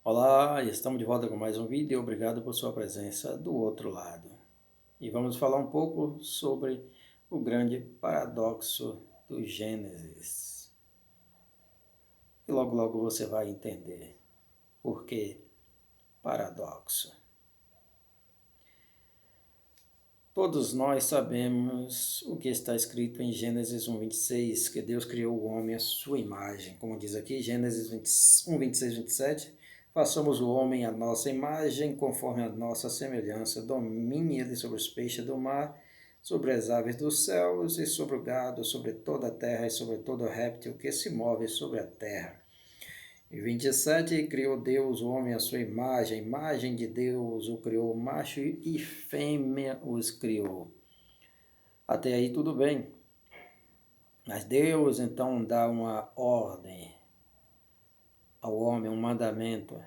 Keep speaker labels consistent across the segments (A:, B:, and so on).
A: Olá, estamos de volta com mais um vídeo. Obrigado por sua presença do outro lado. E vamos falar um pouco sobre o grande paradoxo do Gênesis. E logo logo você vai entender por que paradoxo. Todos nós sabemos o que está escrito em Gênesis 1:26, que Deus criou o homem à sua imagem. Como diz aqui, Gênesis 1:26, 27, façamos o homem à nossa imagem, conforme a nossa semelhança, domine ele sobre os peixes do mar, sobre as aves dos céus e sobre o gado, sobre toda a terra e sobre todo réptil que se move sobre a terra. E 27, criou Deus o homem à sua imagem, a imagem de Deus o criou, macho e fêmea os criou. Até aí tudo bem. Mas Deus então dá uma ordem ao homem, um mandamento,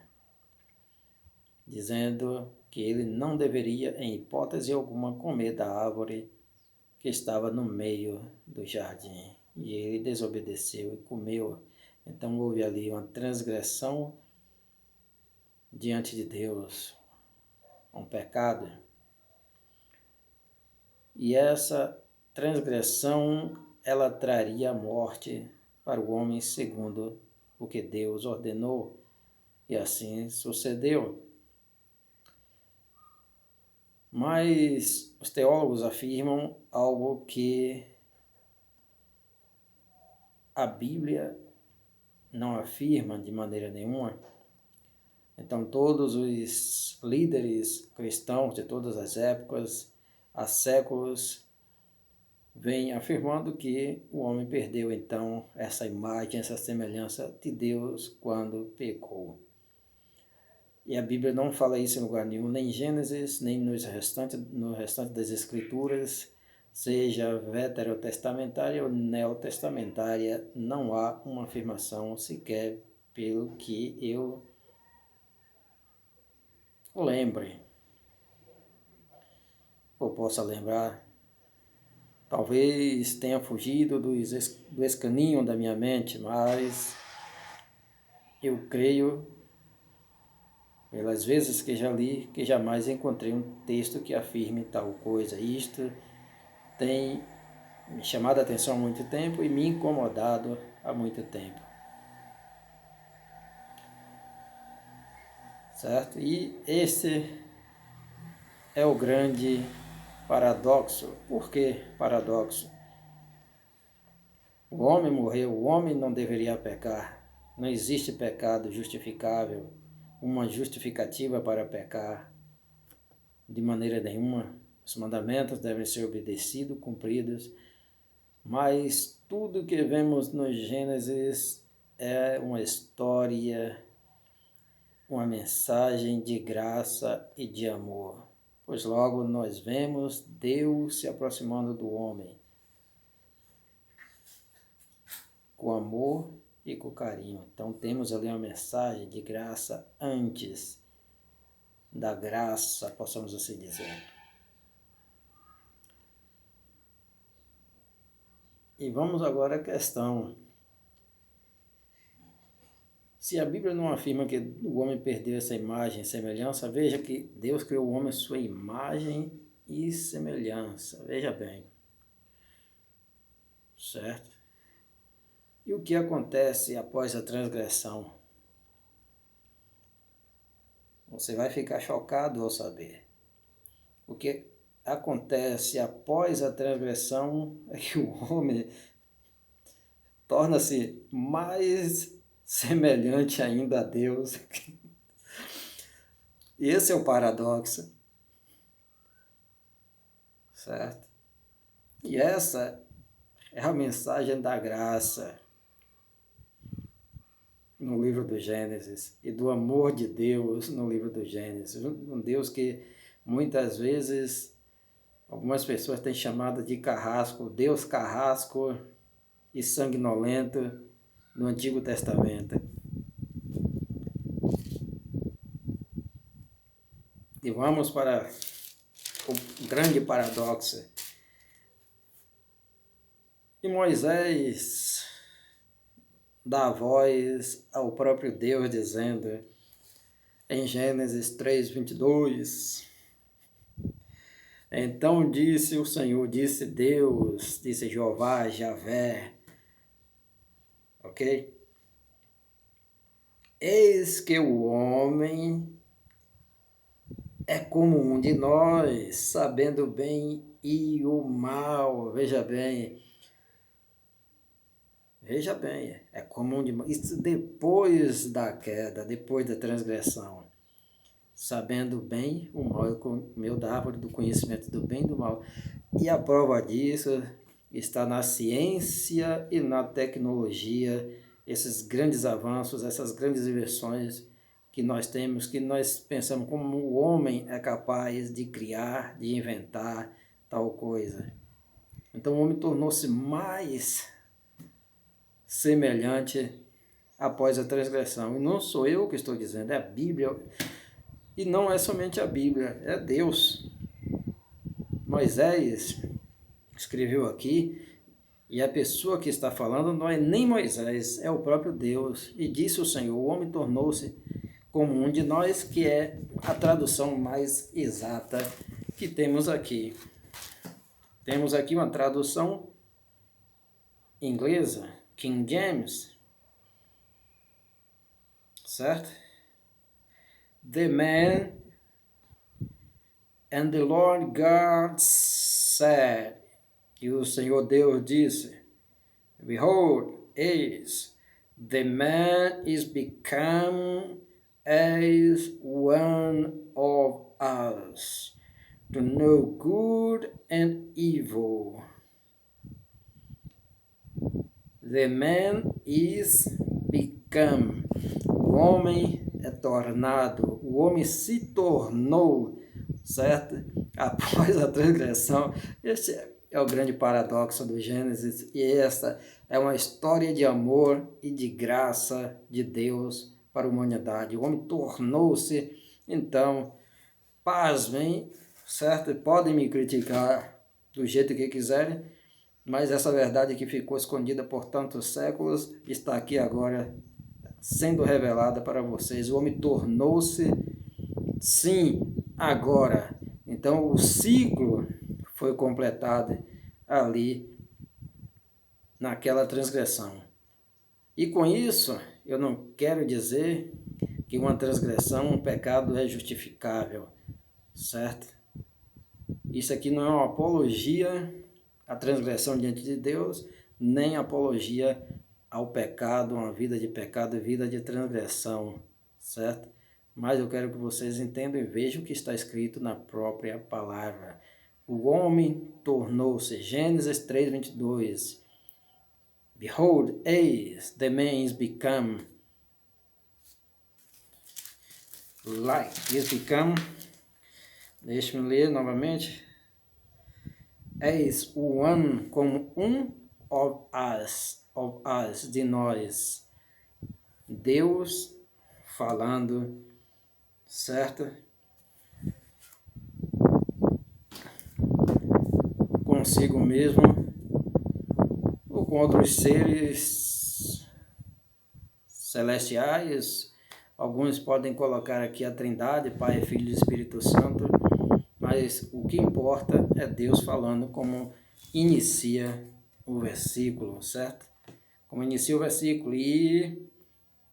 A: dizendo que ele não deveria, em hipótese alguma, comer da árvore que estava no meio do jardim. E ele desobedeceu e comeu. Então houve ali uma transgressão diante de Deus, um pecado. E essa transgressão, ela traria a morte para o homem segundo o que Deus ordenou. E assim sucedeu. Mas os teólogos afirmam algo que a Bíblia não afirma de maneira nenhuma. Então todos os líderes cristãos de todas as épocas, há séculos, vem afirmando que o homem perdeu então essa imagem, essa semelhança de Deus quando pecou. E a Bíblia não fala isso em lugar nenhum, nem em Gênesis, nem no restante das Escrituras, seja veterotestamentária ou neotestamentária, não há uma afirmação sequer pelo que eu lembre, ou possa lembrar. Talvez tenha fugido do escaninho da minha mente, mas eu creio, pelas vezes que já li, que jamais encontrei um texto que afirme tal coisa. Isto tem me chamado a atenção há muito tempo e me incomodado há muito tempo. Certo? E esse é o grande paradoxo. Por que paradoxo? O homem morreu, o homem não deveria pecar. Não existe pecado justificável, uma justificativa para pecar de maneira nenhuma. Os mandamentos devem ser obedecidos, cumpridos, mas tudo que vemos no Gênesis é uma história, uma mensagem de graça e de amor. Pois logo nós vemos Deus se aproximando do homem com amor e com carinho. Então temos ali uma mensagem de graça antes da graça, possamos assim dizer. E vamos agora à questão. Se a Bíblia não afirma que o homem perdeu essa imagem e semelhança, veja que Deus criou o homem à sua imagem e semelhança. Veja bem. Certo? E o que acontece após a transgressão? Você vai ficar chocado ao saber. O que acontece após a transgressão é que o homem torna-se mais semelhante ainda a Deus. Esse é o paradoxo, certo? E essa é a mensagem da graça no livro do Gênesis e do amor de Deus no livro do Gênesis. Um Deus que muitas vezes algumas pessoas têm chamado de carrasco, Deus carrasco e sanguinolento no Antigo Testamento. E vamos para o grande paradoxo. E Moisés dá voz ao próprio Deus dizendo: em Gênesis 3:22. Então disse o Senhor, disse Deus, disse Jeová, Javé, ok? Eis que o homem é como um de nós, sabendo o bem e o mal. Veja bem, é comum de nós. Isso depois da queda, depois da transgressão. Sabendo o bem, o mal, comeu da árvore do conhecimento do bem e do mal. E a prova disso está na ciência e na tecnologia, esses grandes avanços, essas grandes invenções que nós temos, que nós pensamos como o homem é capaz de criar, de inventar tal coisa. Então o homem tornou-se mais semelhante após a transgressão. E não sou eu que estou dizendo, é a Bíblia. E não é somente a Bíblia, é Deus. Moisés escreveu aqui, e a pessoa que está falando não é nem Moisés, é o próprio Deus. E disse o Senhor, o homem tornou-se como um de nós, que é a tradução mais exata que temos aqui. Temos aqui uma tradução inglesa, King James, certo? The man and the Lord God said, e o Senhor Deus disse, behold, eis, the man is become as one of us, to know good and evil. The man is become. O homem é tornado, o homem se tornou, certo? Após a transgressão. Este é o grande paradoxo do Gênesis, e esta é uma história de amor e de graça de Deus para a humanidade. O homem tornou-se, então, pasmem, certo? Podem me criticar do jeito que quiserem, mas essa verdade que ficou escondida por tantos séculos está aqui agora sendo revelada para vocês. O homem tornou-se, sim, agora. Então o ciclo foi completado ali naquela transgressão. E com isso, eu não quero dizer que uma transgressão, um pecado é justificável, certo? Isso aqui não é uma apologia à transgressão diante de Deus, nem apologia ao pecado, uma vida de pecado, vida de transgressão, certo? Mas eu quero que vocês entendam e vejam o que está escrito na própria palavra. O homem tornou-se, Gênesis 3:22. Behold, eis, the man is become like, is become, deixe-me ler novamente, eis o one, como um of us, de nós. Deus falando, certo? Consigo mesmo, ou com outros seres celestiais. Alguns podem colocar aqui a Trindade, Pai, Filho e Espírito Santo, mas o que importa é Deus falando como inicia o versículo, certo? Como inicia o versículo, e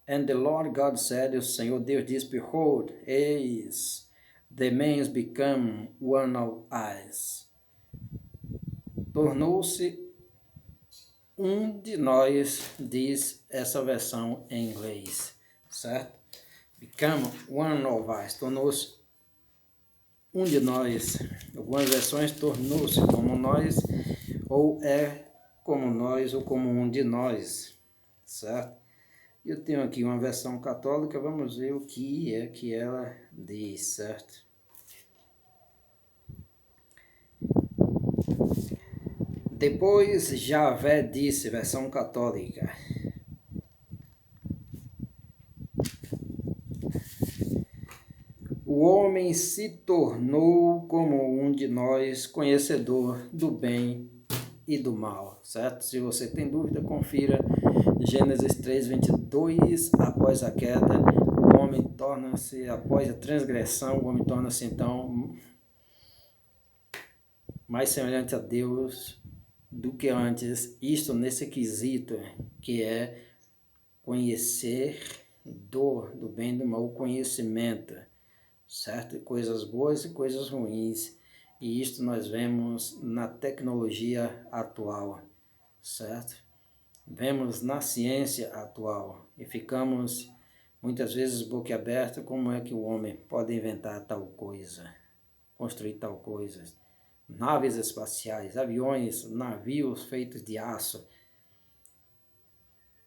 A: and the Lord God said, o Senhor Deus diz, behold, eis, the man is become one of us. Tornou-se um de nós, diz essa versão em inglês, certo? Become one of us, tornou-se um de nós. Algumas versões tornou-se como nós, ou é como nós, ou como um de nós, certo? Eu tenho aqui uma versão católica, vamos ver o que é que ela diz, certo? Depois Javé disse, versão católica, o homem se tornou como um de nós, conhecedor do bem e do mal, certo? Se você tem dúvida, confira Gênesis 3:22, após a queda, o homem torna-se, após a transgressão, o homem torna-se então mais semelhante a Deus do que antes, isto nesse quesito, que é conhecer do bem e do mal, o conhecimento, certo? Coisas boas e coisas ruins. E isto nós vemos na tecnologia atual, certo? Vemos na ciência atual e ficamos muitas vezes boquiabertos como é que o homem pode inventar tal coisa, construir tal coisa. Naves espaciais, aviões, navios feitos de aço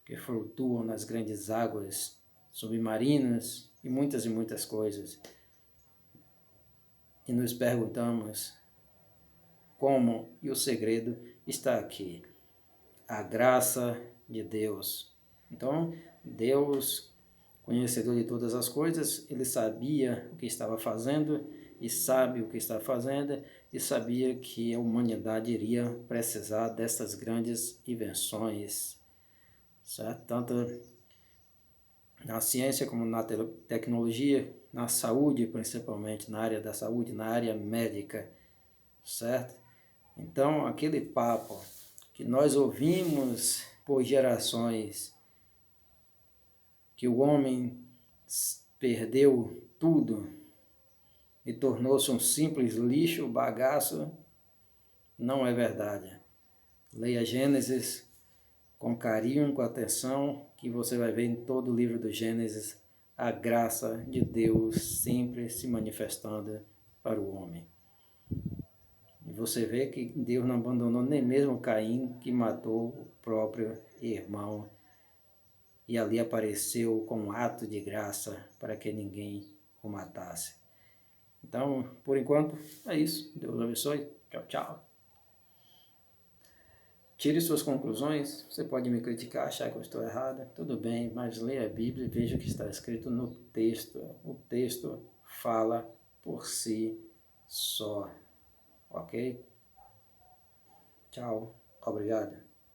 A: que flutuam nas grandes águas submarinas e muitas coisas. E nos perguntamos como, e o segredo está aqui, a graça de Deus. Então, Deus, conhecedor de todas as coisas, ele sabia o que estava fazendo e sabe o que está fazendo e sabia que a humanidade iria precisar dessas grandes invenções, certo? Tanto na ciência como na tecnologia, na saúde principalmente, na área da saúde, na área médica, certo? Então, aquele papo que nós ouvimos por gerações, que o homem perdeu tudo e tornou-se um simples lixo, bagaço, não é verdade. Leia Gênesis com carinho, com atenção, que você vai ver em todo o livro do Gênesis a graça de Deus sempre se manifestando para o homem. E você vê que Deus não abandonou nem mesmo Caim, que matou o próprio irmão, e ali apareceu com um ato de graça para que ninguém o matasse. Então, por enquanto, é isso. Deus abençoe. Tchau, tchau. Tire suas conclusões. Você pode me criticar, achar que eu estou errada. Tudo bem, mas leia a Bíblia e veja o que está escrito no texto. O texto fala por si só. Ok? Tchau. Obrigado.